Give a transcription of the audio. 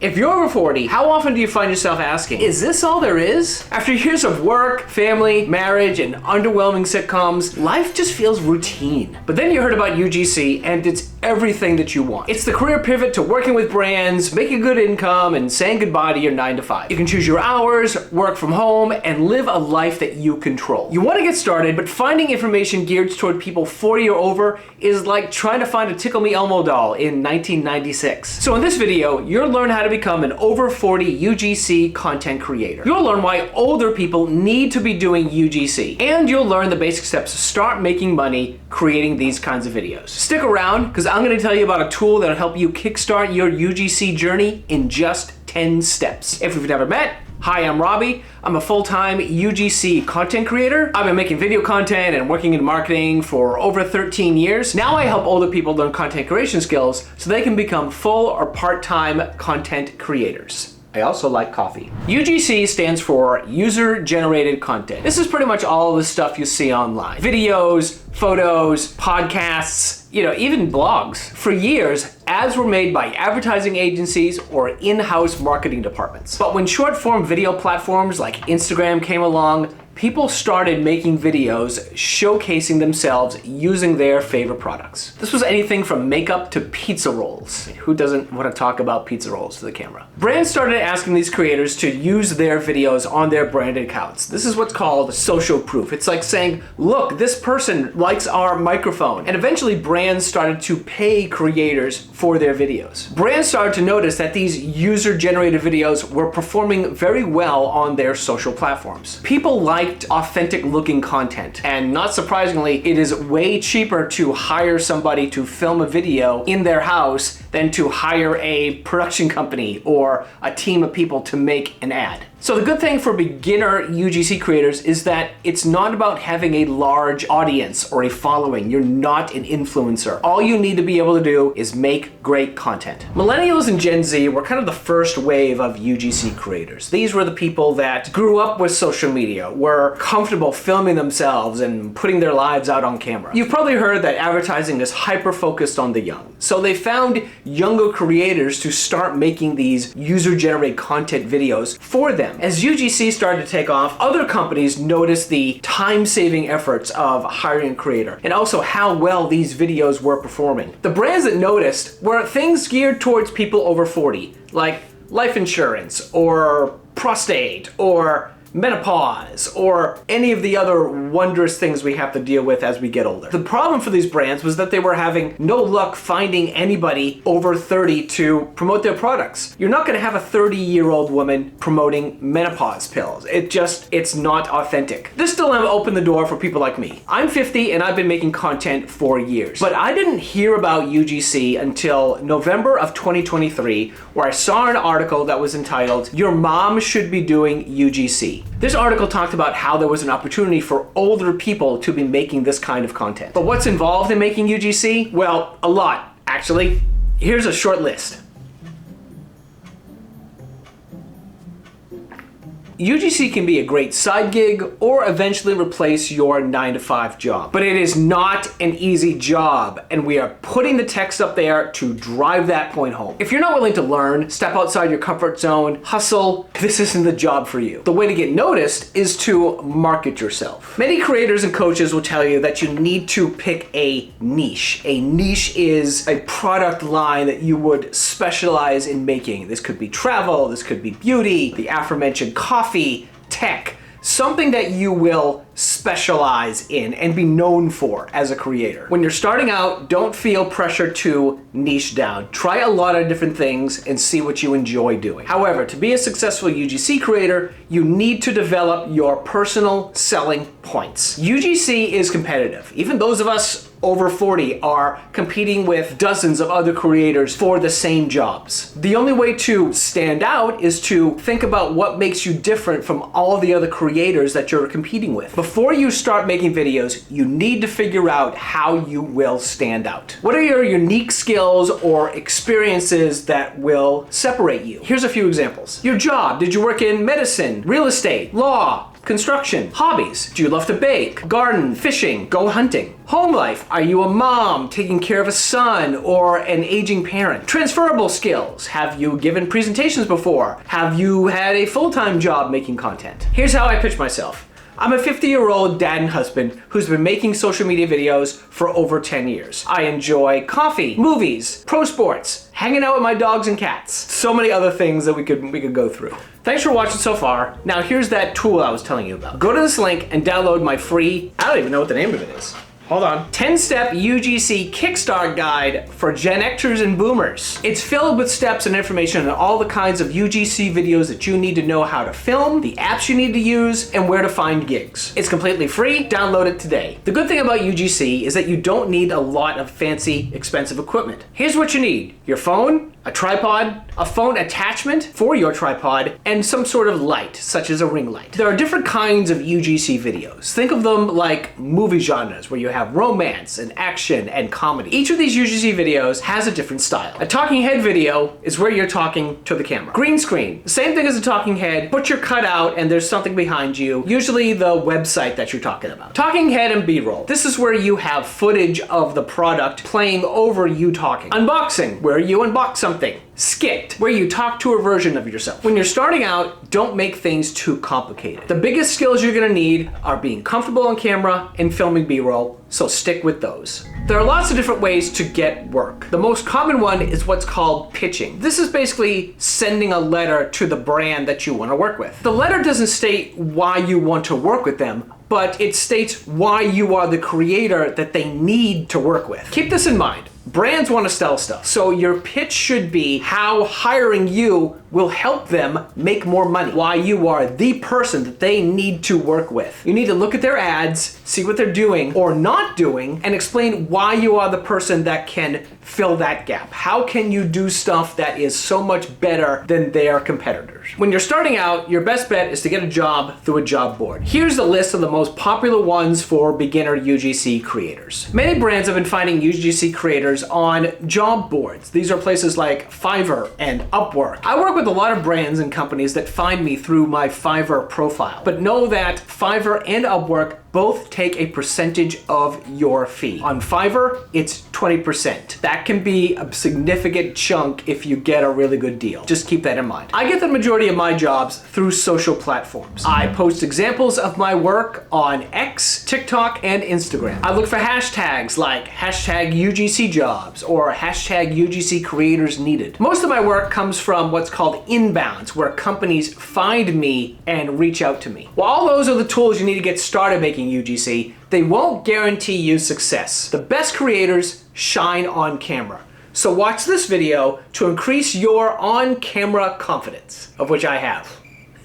If you're over 40, how often do you find yourself asking, is this all there is? After years of work, family, marriage, and underwhelming sitcoms, life just feels routine. But then you heard about UGC and it's everything that you want. It's the career pivot to working with brands, making good income, and saying goodbye to your 9 to 5. You can choose your hours, work from home, and live a life that you control. You want to get started, but finding information geared toward people 40 or over is like trying to find a Tickle Me Elmo doll in 1996. So in this video, you'll learn how to become an over 40 UGC content creator. You'll learn why older people need to be doing UGC, and you'll learn the basic steps to start making money creating these kinds of videos. Stick around, because I'm going to tell you about a tool that'll help you kickstart your UGC journey in just 10 steps. If we've never met, hi, I'm Robbie. I'm a full-time UGC content creator. I've been making video content and working in marketing for over 13 years. Now I help older people learn content creation skills so they can become full or part-time content creators. I also like coffee. UGC stands for user-generated content. This is pretty much all the stuff you see online. Videos, photos, podcasts, even blogs. For years, ads were made by advertising agencies or in-house marketing departments. But when short-form video platforms like Instagram came along, people started making videos showcasing themselves using their favorite products. This was anything from makeup to pizza rolls. Who doesn't want to talk about pizza rolls to the camera? Brands started asking these creators to use their videos on their branded accounts. This is what's called social proof. It's like saying, look, this person likes our microphone. And eventually brands started to pay creators for their videos. Brands started to notice that these user-generated videos were performing very well on their social platforms. People liked authentic looking content, and not surprisingly, it is way cheaper to hire somebody to film a video in their house than to hire a production company or a team of people to make an ad. So the good thing for beginner UGC creators is that it's not about having a large audience or a following. You're not an influencer. All you need to be able to do is make great content. Millennials and Gen Z were kind of the first wave of UGC creators. These were the people that grew up with social media, were comfortable filming themselves and putting their lives out on camera. You've probably heard that advertising is hyper-focused on the young. So they found younger creators to start making these user-generated content videos for them. As UGC started to take off, other companies noticed the time-saving efforts of hiring a creator and also how well these videos were performing. The brands that noticed were things geared towards people over 40, like life insurance or prostate or menopause, or any of the other wondrous things we have to deal with as we get older. The problem for these brands was that they were having no luck finding anybody over 30 to promote their products. You're not gonna have a 30-year-old woman promoting menopause pills. It's not authentic. This dilemma opened the door for people like me. I'm 50 and I've been making content for years, but I didn't hear about UGC until November of 2023, where I saw an article that was entitled, "Your Mom Should Be Doing UGC." This article talked about how there was an opportunity for older people to be making this kind of content. But what's involved in making UGC? Well, a lot, actually. Here's a short list. UGC can be a great side gig or eventually replace your 9 to 5 job. But it is not an easy job, and we are putting the text up there to drive that point home. If you're not willing to learn, step outside your comfort zone, hustle, this isn't the job for you. The way to get noticed is to market yourself. Many creators and coaches will tell you that you need to pick a niche. A niche is a product line that you would specialize in making. This could be travel, this could be beauty, the aforementioned coffee, tech, something that you will specialize in and be known for as a creator. When you're starting out, don't feel pressure to niche down. Try a lot of different things and see what you enjoy doing. However, to be a successful UGC creator, you need to develop your personal selling points. UGC is competitive. Even those of us over 40 are competing with dozens of other creators for the same jobs. The only way to stand out is to think about what makes you different from all the other creators that you're competing with. Before you start making videos, you need to figure out how you will stand out. What are your unique skills or experiences that will separate you? Here's a few examples. Your job. Did you work in medicine, real estate, law, Construction. Hobbies. Do you love to bake, garden, fishing, go hunting? Home life. Are you a mom taking care of a son or an aging parent? Transferable skills. Have you given presentations before? Have you had a full-time job making content? Here's how I pitch myself. I'm a 50-year-old dad and husband who's been making social media videos for over 10 years. I enjoy coffee, movies, pro sports, hanging out with my dogs and cats. So many other things that we could go through. Thanks for watching so far. Now here's that tool I was telling you about. Go to this link and download my free, I don't even know what the name of it is. Hold on. 10-step UGC Kickstart Guide for Gen Xers and Boomers. It's filled with steps and information on all the kinds of UGC videos that you need to know how to film, the apps you need to use, and where to find gigs. It's completely free. Download it today. The good thing about UGC is that you don't need a lot of fancy, expensive equipment. Here's what you need. Your phone, a tripod, a phone attachment for your tripod, and some sort of light, such as a ring light. There are different kinds of UGC videos. Think of them like movie genres, where you have romance and action and comedy. Each of these UGC videos has a different style. A talking head video is where you're talking to the camera. Green screen, same thing as a talking head, but you're cut out and there's something behind you, usually the website that you're talking about. Talking head and B-roll. This is where you have footage of the product playing over you talking. Unboxing, where you unbox something. Skit, where you talk to a version of yourself. When you're starting out, don't make things too complicated. The biggest skills you're gonna need are being comfortable on camera and filming B-roll, so stick with those. There are lots of different ways to get work. The most common one is what's called pitching. This is basically sending a letter to the brand that you want to work with. The letter doesn't state why you want to work with them, but it states why you are the creator that they need to work with. Keep this in mind. Brands want to sell stuff, so your pitch should be how hiring you will help them make more money, why you are the person that they need to work with. You need to look at their ads, see what they're doing or not doing, and explain why you are the person that can fill that gap. How can you do stuff that is so much better than their competitors? When you're starting out, your best bet is to get a job through a job board. Here's the list of the most popular ones for beginner UGC creators. Many brands have been finding UGC creators on job boards. These are places like Fiverr and Upwork. I work with a lot of brands and companies that find me through my Fiverr profile, but know that Fiverr and Upwork both take a percentage of your fee. On Fiverr, it's 20%. That can be a significant chunk if you get a really good deal. Just keep that in mind. I get the majority of my jobs through social platforms. I post examples of my work on X, TikTok, and Instagram. I look for hashtags like hashtag UGC jobs or hashtag UGC creators needed. Most of my work comes from what's called inbounds, where companies find me and reach out to me. While those are the tools you need to get started making UGC, they won't guarantee you success. The best creators shine on camera. So watch this video to increase your on-camera confidence, of which I have.